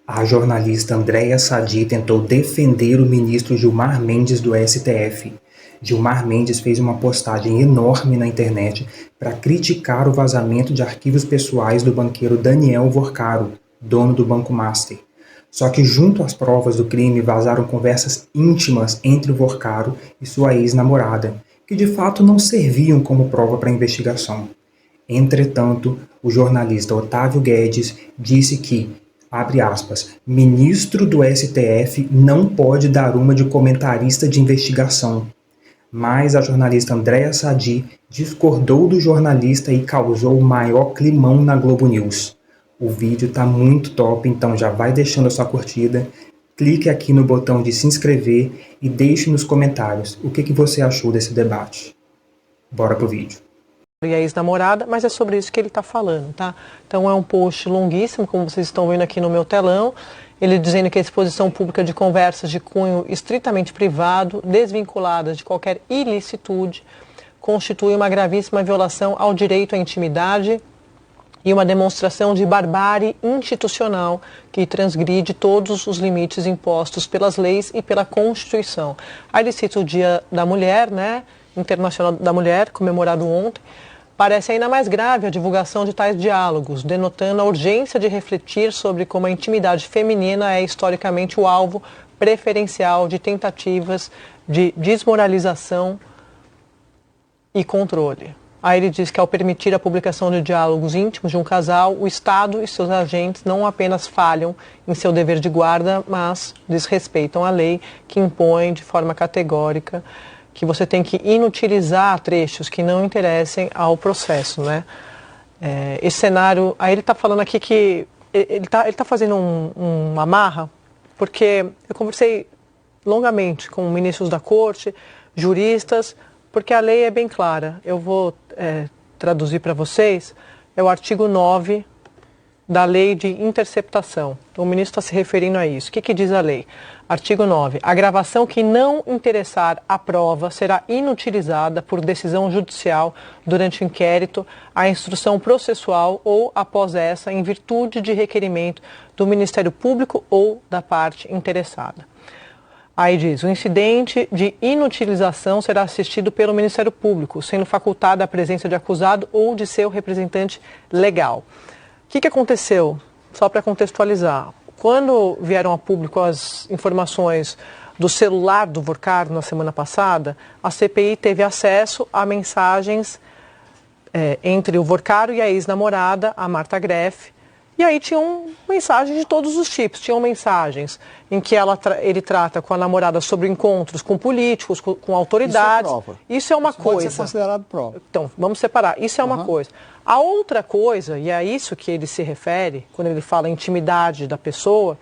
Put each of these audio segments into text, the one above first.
A jornalista Andréa Sadi tentou defender o ministro Gilmar Mendes do STF. Gilmar Mendes fez uma postagem enorme na internet para criticar o vazamento de arquivos pessoais do banqueiro Daniel Vorcaro, dono do Banco Master. Só que junto às provas do crime vazaram conversas íntimas entre o Vorcaro e sua ex-namorada, que de fato não serviam como prova para a investigação. Entretanto, o jornalista Otávio Guedes disse que, abre aspas, ministro do STF não pode dar uma de comentarista de investigação. Mas a jornalista Andréa Sadi discordou do jornalista e causou o maior climão na Globo News. O vídeo tá muito top, então já vai deixando a sua curtida, clique aqui no botão de se inscrever e deixe nos comentários o que você achou desse debate. Bora pro vídeo. E a ex-namorada, mas é sobre isso que ele está falando, tá? Então é um post longuíssimo, como vocês estão vendo aqui no meu telão, ele dizendo que a exposição pública de conversas de cunho estritamente privado, desvinculadas de qualquer ilicitude, constitui uma gravíssima violação ao direito à intimidade e uma demonstração de barbárie institucional que transgride todos os limites impostos pelas leis e pela Constituição. Aí ele cita o Dia da Mulher, né? Internacional da Mulher, comemorado ontem. Parece ainda mais grave a divulgação de tais diálogos, denotando a urgência de refletir sobre como a intimidade feminina é historicamente o alvo preferencial de tentativas de desmoralização e controle. Aí ele diz que ao permitir a publicação de diálogos íntimos de um casal, o Estado e seus agentes não apenas falham em seu dever de guarda, mas desrespeitam a lei que impõe de forma categórica que você tem que inutilizar trechos que não interessem ao processo, né? Esse cenário, aí ele está falando aqui que ele tá fazendo uma amarra, porque eu conversei longamente com ministros da corte, juristas, porque a lei é bem clara. Eu vou traduzir para vocês, é o artigo 9 da lei de interceptação. Então, o ministro está se referindo a isso. O que diz a lei? Artigo 9. A gravação que não interessar à prova será inutilizada por decisão judicial durante o inquérito, a instrução processual ou após essa, em virtude de requerimento do Ministério Público ou da parte interessada. Aí diz, o incidente de inutilização será assistido pelo Ministério Público, sendo facultada a presença de acusado ou de seu representante legal. O que aconteceu? Só para contextualizar. Quando vieram a público as informações do celular do Vorcaro na semana passada, a CPI teve acesso a mensagens entre o Vorcaro e a ex-namorada, a Marta Greff. E aí tinham mensagens de todos os tipos. Tinham mensagens em que ele trata com a namorada sobre encontros com políticos, com autoridades. Isso é uma coisa. Pode ser considerado prova. Então, vamos separar. Isso é uma coisa. A outra coisa, e é isso que ele se refere, quando ele fala intimidade da pessoa,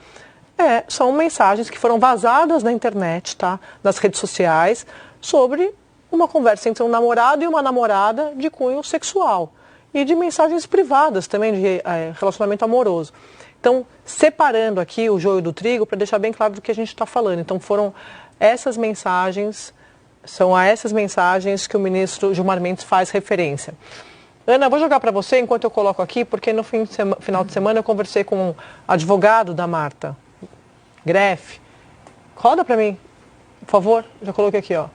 são mensagens que foram vazadas na internet, tá? Nas redes sociais, sobre uma conversa entre um namorado e uma namorada de cunho sexual. E de mensagens privadas também, de relacionamento amoroso. Então, separando aqui o joio do trigo, para deixar bem claro do que a gente está falando. Então, foram essas mensagens, são a essas mensagens que o ministro Gilmar Mendes faz referência. Ana, vou jogar para você enquanto eu coloco aqui, porque no final de semana eu conversei com um advogado da Marta Greff. Roda para mim, por favor, já coloquei aqui, ó.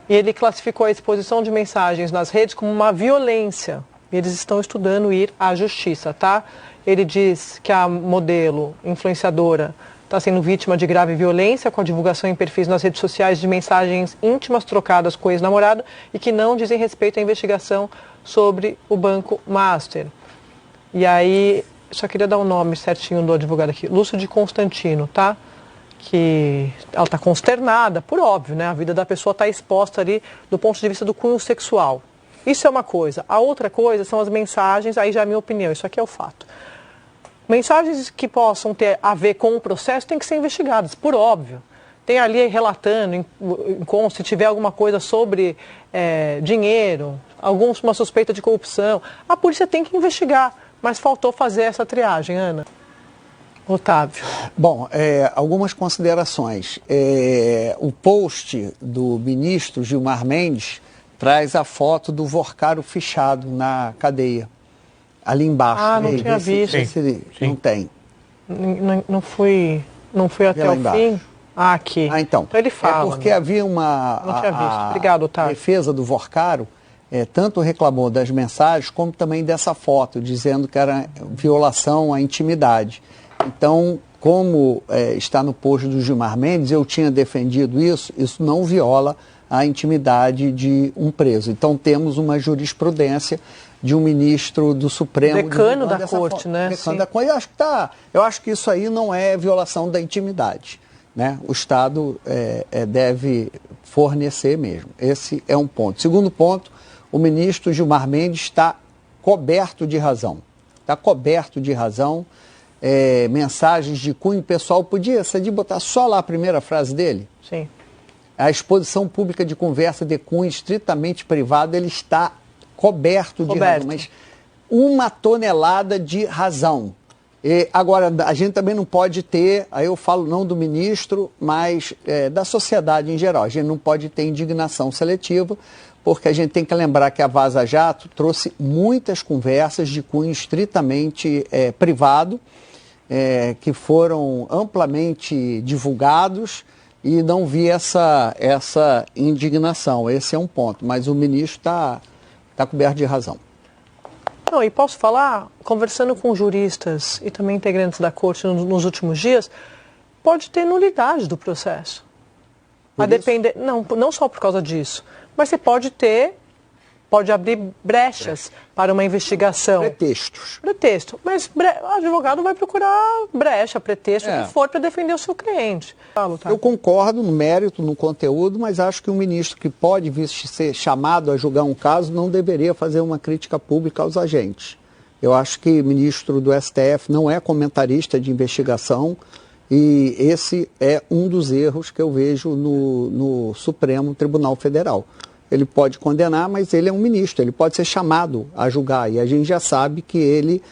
E ele classificou a exposição de mensagens nas redes como uma violência. E eles estão estudando ir à justiça, tá? Ele diz que a modelo influenciadora está sendo vítima de grave violência com a divulgação em perfis nas redes sociais de mensagens íntimas trocadas com o ex-namorado e que não dizem respeito à investigação sobre o Banco Master. E aí, só queria dar o nome certinho do advogado aqui, Lúcio de Constantino, tá? Que ela está consternada, por óbvio, né? A vida da pessoa está exposta ali do ponto de vista do cunho sexual. Isso é uma coisa. A outra coisa são as mensagens, aí já é a minha opinião, isso aqui é o fato. Mensagens que possam ter a ver com o processo têm que ser investigadas, por óbvio. Tem ali relatando, se tiver alguma coisa sobre dinheiro, uma suspeita de corrupção, a polícia tem que investigar, mas faltou fazer essa triagem, Ana. Otávio. Bom, algumas considerações. O post do ministro Gilmar Mendes traz a foto do Vorcaro fichado na cadeia, ali embaixo. Ah, não tinha visto. Não tem. Não fui até o fim. Ah, aqui. Então ele fala. É porque havia uma... Não tinha visto. Obrigado, Otávio. A defesa do Vorcaro tanto reclamou das mensagens como também dessa foto, dizendo que era violação à intimidade. Então, como está no post do Gilmar Mendes, eu tinha defendido isso não viola a intimidade de um preso. Então, temos uma jurisprudência de um ministro do Supremo... Decano da Corte, né? Decano da Corte. Eu acho que isso aí não é violação da intimidade, né? O Estado deve fornecer mesmo. Esse é um ponto. Segundo ponto, o ministro Gilmar Mendes está coberto de razão. Está coberto de razão. Mensagens de cunho pessoal. Você podia botar só lá a primeira frase dele? Sim. A exposição pública de conversa de cunho estritamente privado, ele está coberto de razão. Mas 1 tonelada de razão. Agora, a gente também não pode ter, aí eu falo não do ministro, mas da sociedade em geral. A gente não pode ter indignação seletiva, porque a gente tem que lembrar que a Vaza Jato trouxe muitas conversas de cunho estritamente privado, que foram amplamente divulgados, e não vi essa indignação. Esse é um ponto, mas o ministro está coberto de razão. Não, e posso falar, conversando com juristas e também integrantes da Corte nos últimos dias, pode ter nulidade do processo. A depender, não só por causa disso, mas você pode abrir brechas para uma investigação. Pretexto. Mas o advogado vai procurar brecha, pretexto, o que for, para defender o seu cliente. Eu concordo no mérito, no conteúdo, mas acho que um ministro que pode ser chamado a julgar um caso não deveria fazer uma crítica pública aos agentes. Eu acho que o ministro do STF não é comentarista de investigação e esse é um dos erros que eu vejo no Supremo Tribunal Federal. Ele pode condenar, mas ele é um ministro, ele pode ser chamado a julgar. E a gente já sabe que ele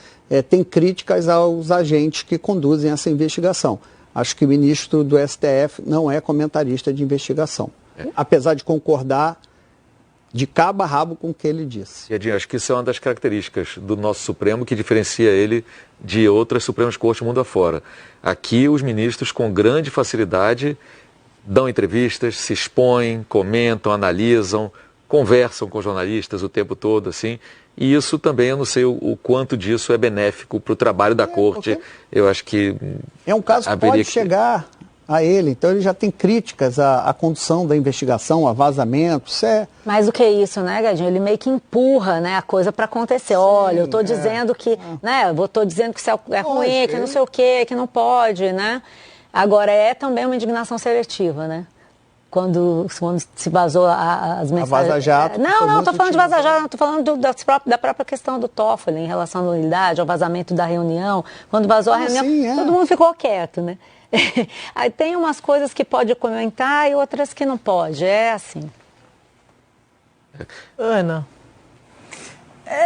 tem críticas aos agentes que conduzem essa investigação. Acho que o ministro do STF não é comentarista de investigação, apesar de concordar de cabo a rabo com o que ele disse. Edinho, acho que isso é uma das características do nosso Supremo que diferencia ele de outras Supremas Cortes mundo afora. Aqui os ministros com grande facilidade dão entrevistas, se expõem, comentam, analisam, conversam com jornalistas o tempo todo, assim, e isso também, eu não sei o quanto disso é benéfico para o trabalho da Corte. Eu acho que... É um caso que pode chegar a ele, então ele já tem críticas à condução da investigação, a vazamentos. Mais do que isso, né, Gadinho? Ele meio que empurra, né, a coisa para acontecer. Sim, olha, eu estou dizendo que, né, estou dizendo que isso é ruim, que não sei o quê, que não pode, né? Agora, é também uma indignação seletiva, né? Quando se vazou as mensagens... A Vaza Jato... Não, estou falando de Vaza Jato, estou falando da própria questão do Toffoli, em relação à nulidade, ao vazamento da reunião. Quando vazou a reunião, todo mundo ficou quieto, né? Aí tem umas coisas que pode comentar e outras que não pode, é assim. Ana...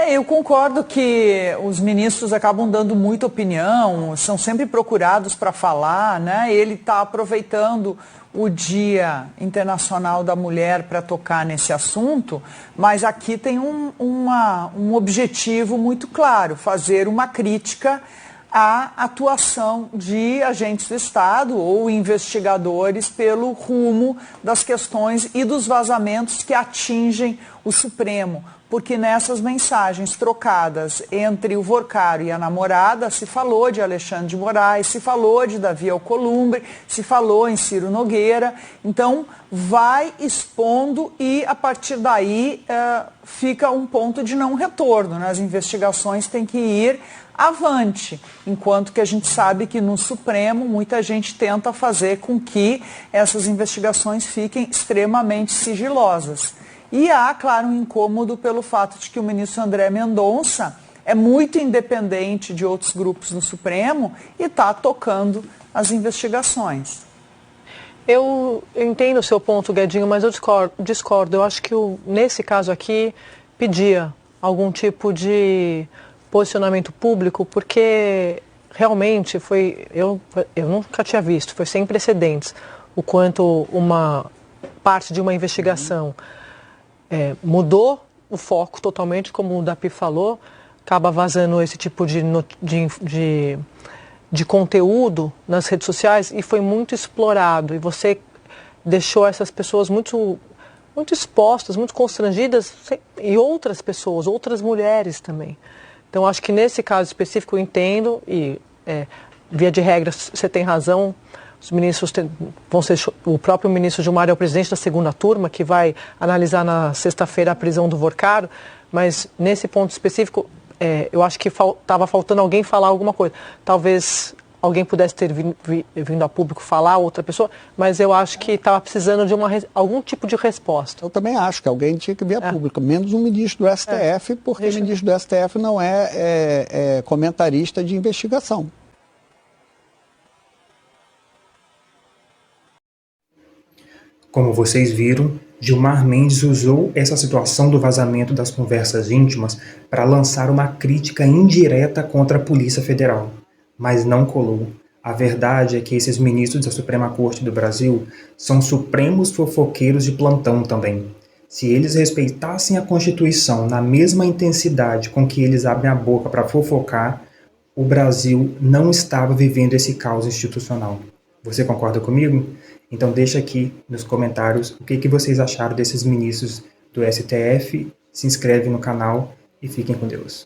Eu concordo que os ministros acabam dando muita opinião, são sempre procurados para falar, né? Ele está aproveitando o Dia Internacional da Mulher para tocar nesse assunto, mas aqui tem um objetivo muito claro, fazer uma crítica à atuação de agentes do Estado ou investigadores pelo rumo das questões e dos vazamentos que atingem o Supremo. Porque nessas mensagens trocadas entre o Vorcaro e a namorada se falou de Alexandre de Moraes, se falou de Davi Alcolumbre, se falou em Ciro Nogueira. Então, vai expondo e, a partir daí, fica um ponto de não retorno, né? As investigações têm que ir avante, enquanto que a gente sabe que no Supremo muita gente tenta fazer com que essas investigações fiquem extremamente sigilosas. E há, claro, um incômodo pelo fato de que o ministro André Mendonça é muito independente de outros grupos no Supremo e está tocando as investigações. Eu entendo o seu ponto, Guedinho, mas eu discordo. Eu acho que nesse caso aqui pedia algum tipo de posicionamento público, porque realmente eu nunca tinha visto, foi sem precedentes, o quanto uma parte de uma investigação mudou o foco totalmente, como o Dapi falou, acaba vazando esse tipo de de conteúdo nas redes sociais e foi muito explorado. E você deixou essas pessoas muito expostas, muito constrangidas, e outras pessoas, outras mulheres também. Então, acho que nesse caso específico eu entendo, e via de regra você tem razão, os ministros vão ser, o próprio ministro Gilmar é o presidente da segunda turma, que vai analisar na sexta-feira a prisão do Vorcaro, mas nesse ponto específico, eu acho que estava faltando alguém falar alguma coisa. Talvez alguém pudesse ter vindo a público falar, outra pessoa, mas eu acho que estava precisando de algum tipo de resposta. Eu também acho que alguém tinha que vir a público, menos um ministro do STF, porque o ministro do STF não é comentarista de investigação. Como vocês viram, Gilmar Mendes usou essa situação do vazamento das conversas íntimas para lançar uma crítica indireta contra a Polícia Federal. Mas não colou. A verdade é que esses ministros da Suprema Corte do Brasil são supremos fofoqueiros de plantão também. Se eles respeitassem a Constituição na mesma intensidade com que eles abrem a boca para fofocar, o Brasil não estava vivendo esse caos institucional. Você concorda comigo? Então deixa aqui nos comentários o que vocês acharam desses ministros do STF, se inscreve no canal e fiquem com Deus.